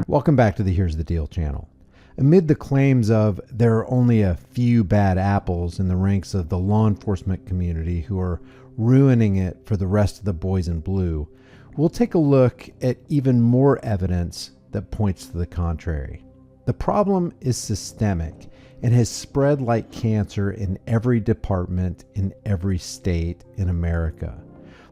Welcome back to the Here's the Deal channel. Amid the claims of there are only a few bad apples in the ranks of the law enforcement community who are ruining it for the rest of the boys in blue, we'll take a look at even more evidence that points to the contrary. The problem is systemic and has spread like cancer in every department in every state in America.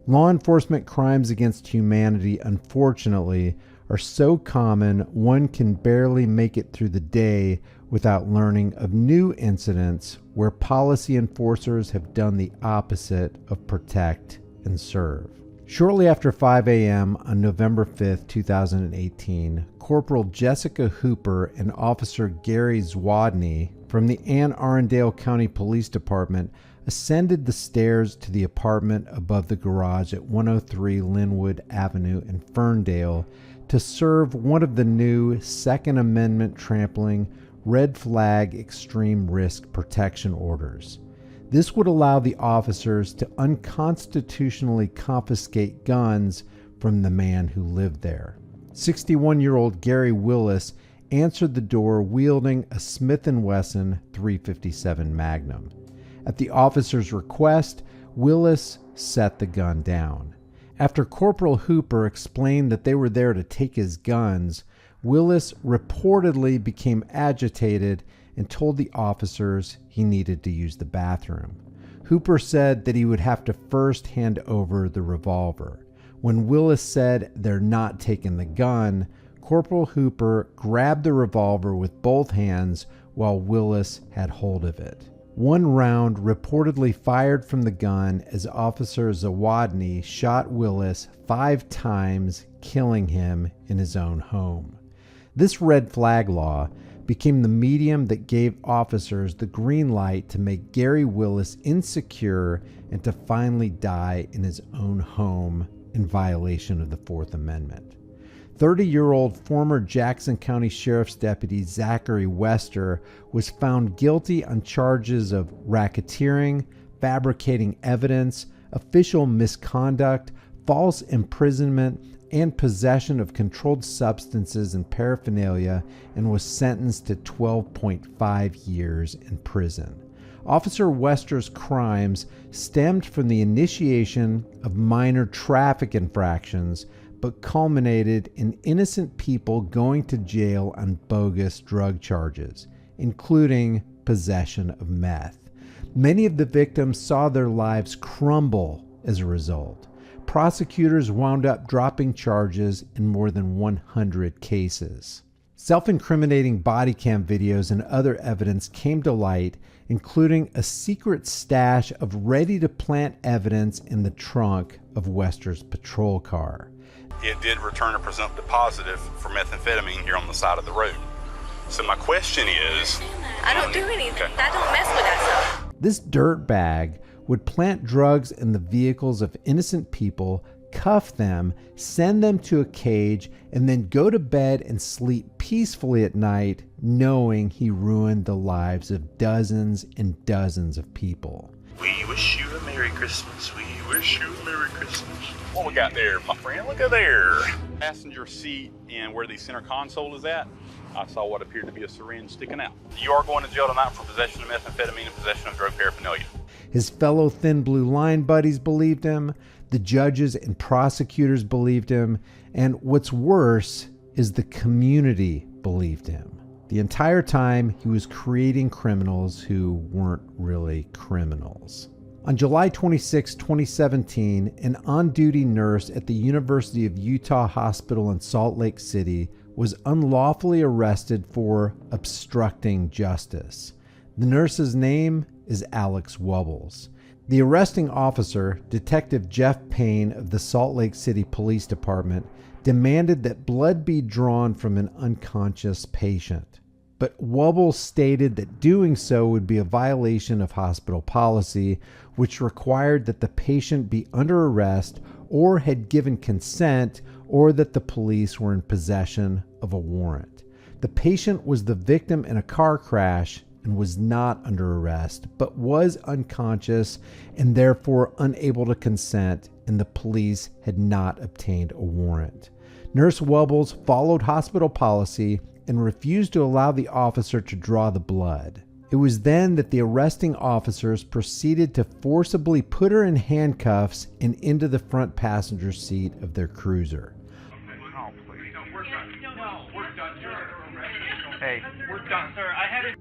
Law enforcement crimes against humanity, unfortunately, are so common one can barely make it through the day without learning of new incidents where policy enforcers have done the opposite of protect and serve. Shortly after 5 a.m. on November 5th, 2018, Corporal Jessica Hooper and Officer Gary Zwadny from the Anne Arundel County Police Department ascended the stairs to the apartment above the garage at 103 Linwood Avenue in Ferndale to serve one of the new Second Amendment trampling red flag extreme risk protection orders. This would allow the officers to unconstitutionally confiscate guns from the man who lived there. 61-year-old Gary Willis answered the door wielding a Smith & Wesson .357 Magnum. At the officer's request, Willis set the gun down. After Corporal Hooper explained that they were there to take his guns, Willis reportedly became agitated and told the officers he needed to use the bathroom. Hooper said that he would have to first hand over the revolver. When Willis said they're not taking the gun, Corporal Hooper grabbed the revolver with both hands while Willis had hold of it. One round reportedly fired from the gun as Officer Zwadny shot Willis 5 times, killing him in his own home. This red flag law became the medium that gave officers the green light to make Gary Willis insecure and to finally die in his own home in violation of the Fourth Amendment. 30-year-old former Jackson County Sheriff's Deputy Zachary Wester was found guilty on charges of racketeering, fabricating evidence, official misconduct, false imprisonment, and possession of controlled substances and paraphernalia, and was sentenced to 12.5 years in prison. Officer Wester's crimes stemmed from the initiation of minor traffic infractions, but culminated in innocent people going to jail on bogus drug charges, including possession of meth. Many of the victims saw their lives crumble as a result. Prosecutors wound up dropping charges in more than 100 cases. Self-incriminating body cam videos and other evidence came to light, including a secret stash of ready-to-plant evidence in the trunk of Wester's patrol car. It did return a presumptive positive for methamphetamine here on the side of the road. So my question is... I don't do anything. I don't mess with that stuff. This dirtbag would plant drugs in the vehicles of innocent people, cuff them, send them to a cage, and then go to bed and sleep peacefully at night, knowing he ruined the lives of dozens and dozens of people. We wish you a Merry Christmas. We wish you a Merry Christmas. What we got there, my friend? Look at there. Passenger seat and where the center console is at, I saw what appeared to be a syringe sticking out. You are going to jail tonight for possession of methamphetamine and possession of drug paraphernalia. His fellow Thin Blue Line buddies believed him, the judges and prosecutors believed him, and what's worse is the community believed him. The entire time he was creating criminals who weren't really criminals. On July 26, 2017, an on-duty nurse at the University of Utah Hospital in Salt Lake City was unlawfully arrested for obstructing justice. The nurse's name is Alex Wubbles. The arresting officer, Detective Jeff Payne of the Salt Lake City Police Department, demanded that blood be drawn from an unconscious patient. But Wubbles stated that doing so would be a violation of hospital policy, which required that the patient be under arrest or had given consent, or that the police were in possession of a warrant. The patient was the victim in a car crash and was not under arrest, but was unconscious and therefore unable to consent, and the police had not obtained a warrant. Nurse Wubbles followed hospital policy and refused to allow the officer to draw the blood. It was then that the arresting officers proceeded to forcibly put her in handcuffs and into the front passenger seat of their cruiser. Hey, we're done, sir. I had it.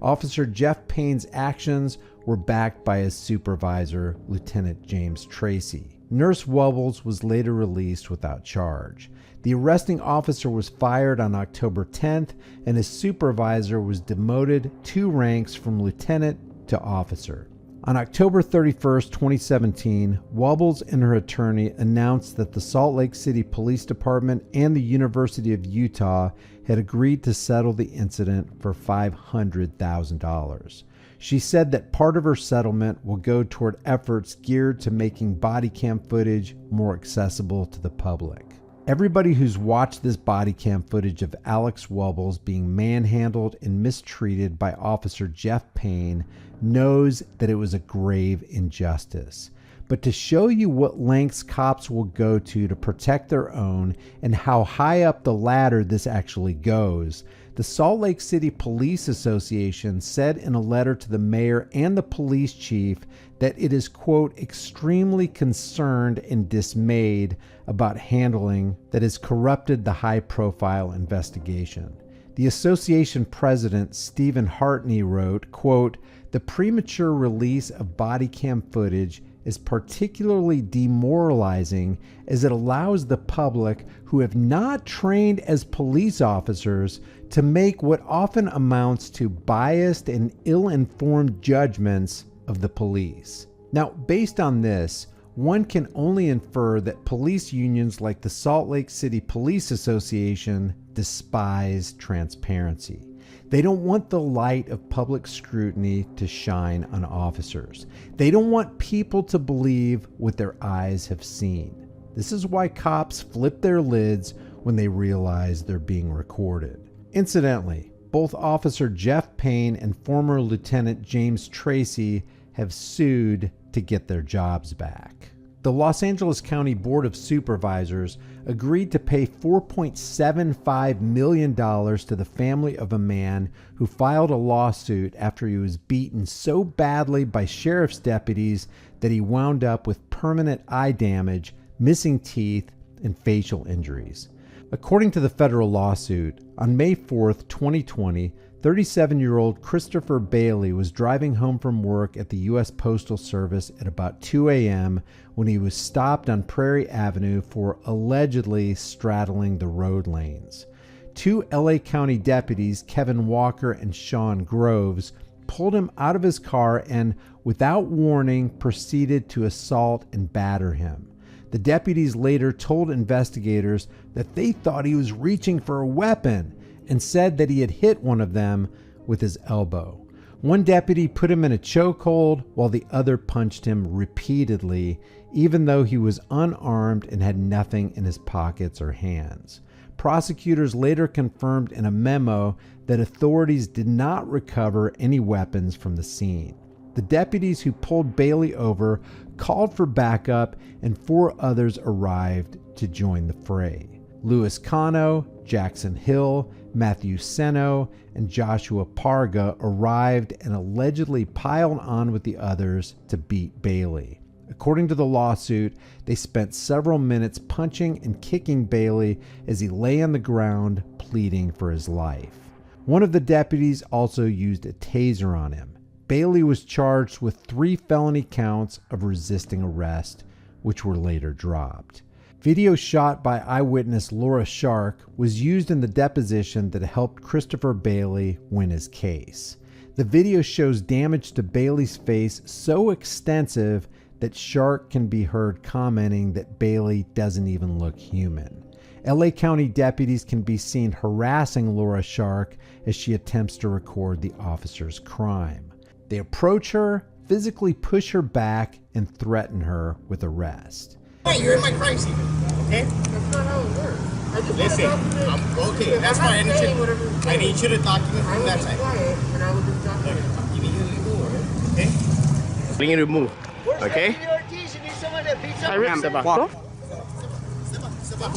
Officer Jeff Payne's actions were backed by his supervisor, Lieutenant James Tracy. Nurse Wubbles was later released without charge. The arresting officer was fired on October 10th, and his supervisor was demoted 2 ranks from lieutenant to officer. On October 31st, 2017, Wubbles and her attorney announced that the Salt Lake City Police Department and the University of Utah had agreed to settle the incident for $500,000. She said that part of her settlement will go toward efforts geared to making body cam footage more accessible to the public. Everybody who's watched this body cam footage of Alex Wubbles being manhandled and mistreated by Officer Jeff Payne knows that it was a grave injustice. But to show you what lengths cops will go to protect their own and how high up the ladder this actually goes, the Salt Lake City Police Association said in a letter to the mayor and the police chief that it is, quote, extremely concerned and dismayed about handling that has corrupted the high-profile investigation. The association president, Stephen Hartney, wrote, quote, the premature release of body cam footage is particularly demoralizing as it allows the public who have not trained as police officers to make what often amounts to biased and ill-informed judgments of the police. Now, based on this, one can only infer that police unions like the Salt Lake City Police Association despise transparency. They don't want the light of public scrutiny to shine on officers. They don't want people to believe what their eyes have seen. This is why cops flip their lids when they realize they're being recorded. Incidentally, both Officer Jeff Payne and former Lieutenant James Tracy have sued to get their jobs back. The Los Angeles County Board of Supervisors agreed to pay $4.75 million to the family of a man who filed a lawsuit after he was beaten so badly by sheriff's deputies that he wound up with permanent eye damage, missing teeth, and facial injuries. According to the federal lawsuit, on May 4th, 2020, 37-year-old Christopher Bailey was driving home from work at the U.S. Postal Service at about 2 a.m. when he was stopped on Prairie Avenue for allegedly straddling the road lanes. 2 L.A. County deputies, Kevin Walker and Sean Groves, pulled him out of his car and, without warning, proceeded to assault and batter him. The deputies later told investigators that they thought he was reaching for a weapon and said that he had hit one of them with his elbow. One deputy put him in a chokehold while the other punched him repeatedly, even though he was unarmed and had nothing in his pockets or hands. Prosecutors later confirmed in a memo that authorities did not recover any weapons from the scene. The deputies who pulled Bailey over called for backup, and 4 others arrived to join the fray. Louis Cano, Jackson Hill, Matthew Seno, and Joshua Parga arrived and allegedly piled on with the others to beat Bailey. According to the lawsuit, they spent several minutes punching and kicking Bailey as he lay on the ground pleading for his life. One of the deputies also used a taser on him. Bailey was charged with 3 felony counts of resisting arrest, which were later dropped. Video shot by eyewitness Laura Shark was used in the deposition that helped Christopher Bailey win his case. The video shows damage to Bailey's face so extensive that Shark can be heard commenting that Bailey doesn't even look human. LA County deputies can be seen harassing Laura Shark as she attempts to record the officer's crime. They approach her, physically push her back, and threaten her with arrest. Hey, you're in my crime scene, okay? That's not how it works. Listen, okay, that's fine. I need you to document from that side. And I will just document. I'm giving you the door, okay? Bring it to move, okay? I ripped the back. Step up.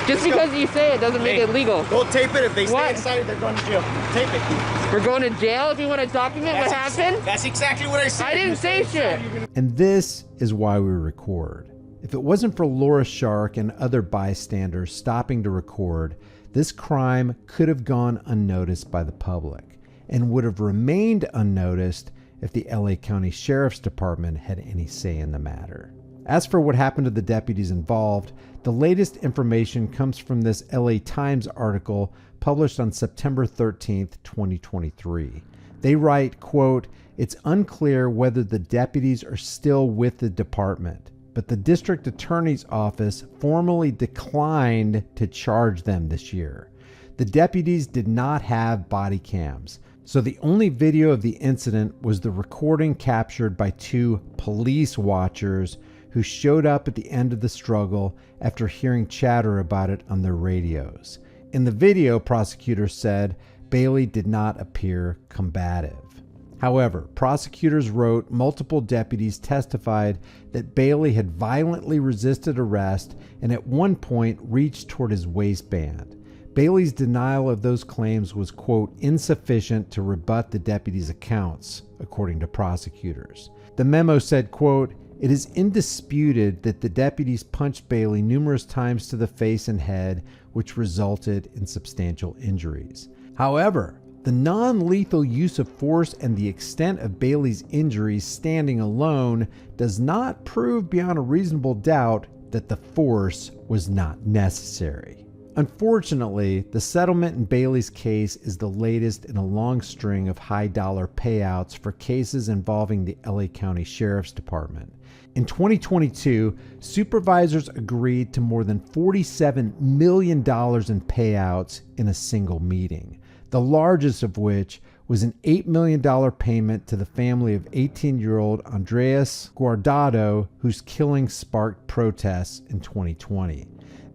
Just because you say it doesn't make it legal. Go tape it. If they What? stay inside, they're going to jail. Tape it. We're going to jail if you want to document what happened? That's exactly what I said. I didn't say shit. And this is why we record. If it wasn't for Laura Shark and other bystanders stopping to record, this crime could have gone unnoticed by the public and would have remained unnoticed if the LA County Sheriff's Department had any say in the matter. As for what happened to the deputies involved, the latest information comes from this LA Times article published on September 13th, 2023. They write, quote, "It's unclear whether the deputies are still with the department, but the district attorney's office formally declined to charge them this year. The deputies did not have body cams, so the only video of the incident was the recording captured by two police watchers who showed up at the end of the struggle after hearing chatter about it on their radios. In the video, prosecutors said Bailey did not appear combative. However, prosecutors wrote multiple deputies testified that Bailey had violently resisted arrest and at one point reached toward his waistband. Bailey's denial of those claims was, quote, insufficient to rebut the deputies' accounts, according to prosecutors. The memo said, quote, "It is indisputed that the deputies punched Bailey numerous times to the face and head, which resulted in substantial injuries. However, the non-lethal use of force and the extent of Bailey's injuries standing alone does not prove beyond a reasonable doubt that the force was not necessary." Unfortunately, the settlement in Bailey's case is the latest in a long string of high-dollar payouts for cases involving the LA County Sheriff's Department. In 2022, supervisors agreed to more than $47 million in payouts in a single meeting, the largest of which was an $8 million payment to the family of 18-year-old Andres Guardado, whose killing sparked protests in 2020.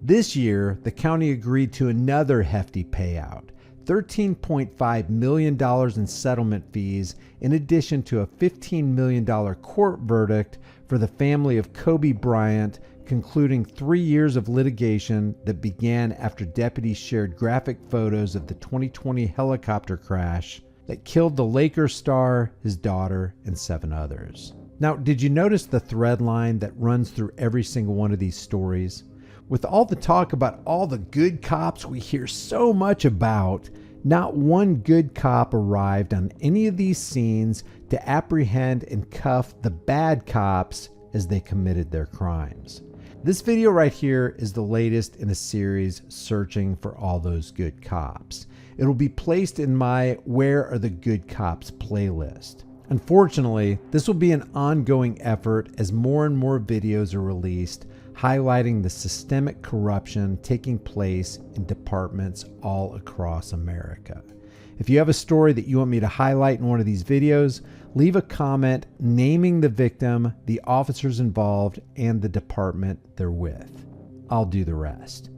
This year, the county agreed to another hefty payout, $13.5 million in settlement fees, in addition to a $15 million court verdict for the family of Kobe Bryant, concluding 3 years of litigation that began after deputies shared graphic photos of the 2020 helicopter crash that killed the Lakers star, his daughter, and 7 others. Now, did you notice the thread line that runs through every single one of these stories? With all the talk about all the good cops we hear so much about, not one good cop arrived on any of these scenes to apprehend and cuff the bad cops as they committed their crimes. This video right here is the latest in a series searching for all those good cops. It'll be placed in my Where Are the Good Cops playlist. Unfortunately, this will be an ongoing effort as more and more videos are released highlighting the systemic corruption taking place in departments all across America. If you have a story that you want me to highlight in one of these videos, leave a comment naming the victim, the officers involved, and the department they're with. I'll do the rest.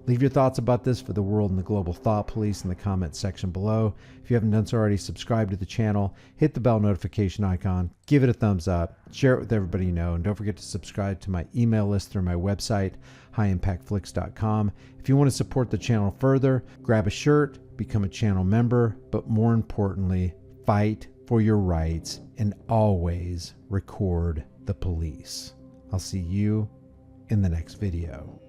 Leave your thoughts about this for the world and the global thought police in the comment section below. If you haven't done so already, subscribe to the channel, hit the bell notification icon, give it a thumbs up, share it with everybody you know, and don't forget to subscribe to my email list through my website, highimpactflix.com. If you want to support the channel further, grab a shirt, become a channel member, but more importantly, fight for your rights and always record the police. I'll see you in the next video.